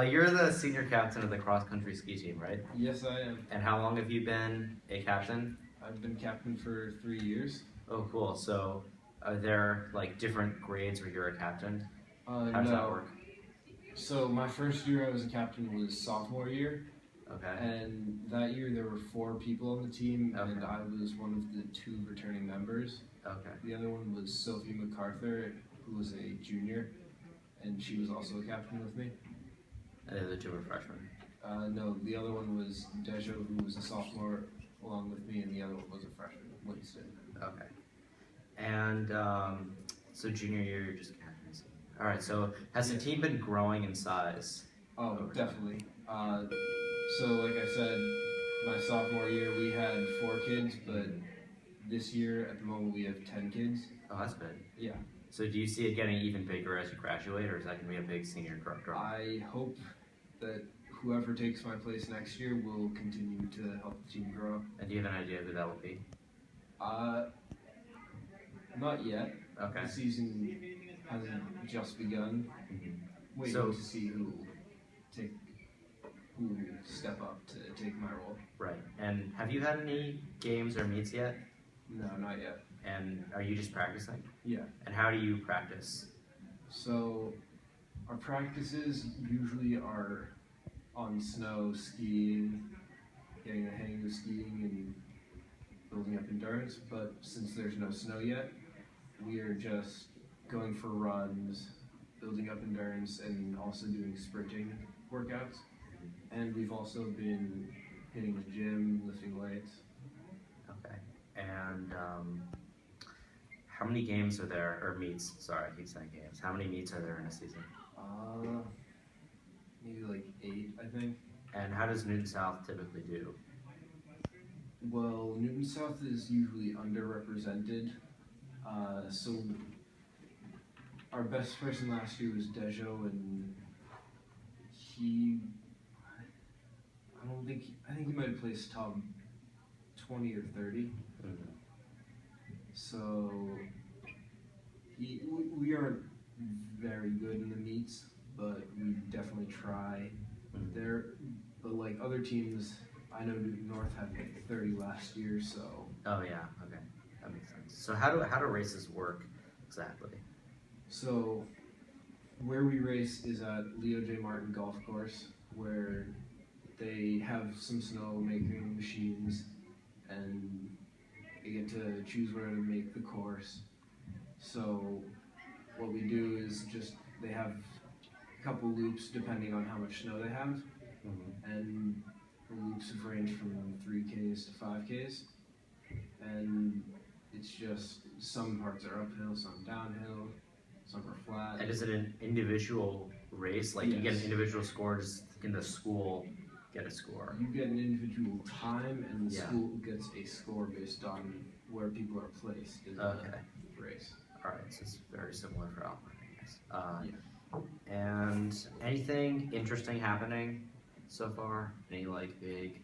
You're the senior captain of the cross-country ski team, right? Yes, I am. And how long have you been a captain? I've been captain for 3 years. Oh, cool. So, are there like different grades where you're a captain? How does that work? So my first year I was a captain was sophomore year. Okay. And that year there were 4 people on the team, Okay. and I was one of the 2 returning members. Okay. The other one was Sophie MacArthur, who was a junior, and she was also a captain with me. And the other 2 were freshmen? No, the other one was Dejo, who was a sophomore along with me, and the other one was a freshman, Winston. Okay. And so junior year, you're just captains. All right. So has the team been growing in size? Oh, definitely. So like I said, my sophomore year we had 4 kids, but this year at the moment we have 10 kids. Oh, that's good. Yeah. So do you see it getting even bigger as you graduate, or is that going to be a big senior drop? I hope that whoever takes my place next year will continue to help the team grow. And do you have an idea who that will be? Not yet. Okay. The season hasn't just begun. Mm-hmm. Waiting to see who will step up to take my role. Right. And have you had any games or meets yet? No, not yet. And are you just practicing? Yeah. And how do you practice? So our practices usually are on snow, skiing, getting the hang of skiing and building up endurance, but since there's no snow yet, we are just going for runs, building up endurance, and also doing sprinting workouts. And we've also been hitting the gym, lifting weights. Okay. And how many games are there, or meets? Sorry, I keep saying games. How many meets are there in a season? Maybe like 8, I think. And how does Newton South typically do? Well, Newton South is usually underrepresented. So our best person last year was Dejo, and I think he might have placed top 20 or 30. Mm-hmm. So we aren't very good in the meets, but we definitely try. Mm-hmm. But like other teams, I know Newton North had like 30 last year, so. Oh yeah, okay, that makes sense. So how do races work exactly? So where we race is at Leo J. Martin Golf Course, where they have some snow making machines, and they get to choose where to make the course. So what we do is they have a couple loops depending on how much snow they have, Mm-hmm. and the loops have ranged from 3Ks to 5Ks, and it's just some parts are uphill, some downhill, some are flat. And is it an individual race? Like Yes. you get an individual score, just can the school get a score? You get an individual time, and the Yeah. school gets a score based on where people are placed in the race. Alright, so it's very similar for Alpine, I guess. Yeah. And anything interesting happening so far? Any like big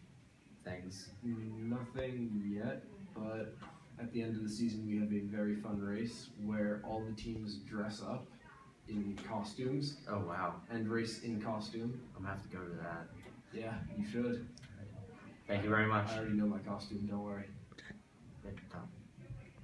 things? Nothing yet, but at the end of the season we have a very fun race where all the teams dress up in costumes. Oh wow. And race in costume. I'm gonna have to go to that. Yeah, you should. Thank you very much. I already know my costume, don't worry. Good talk.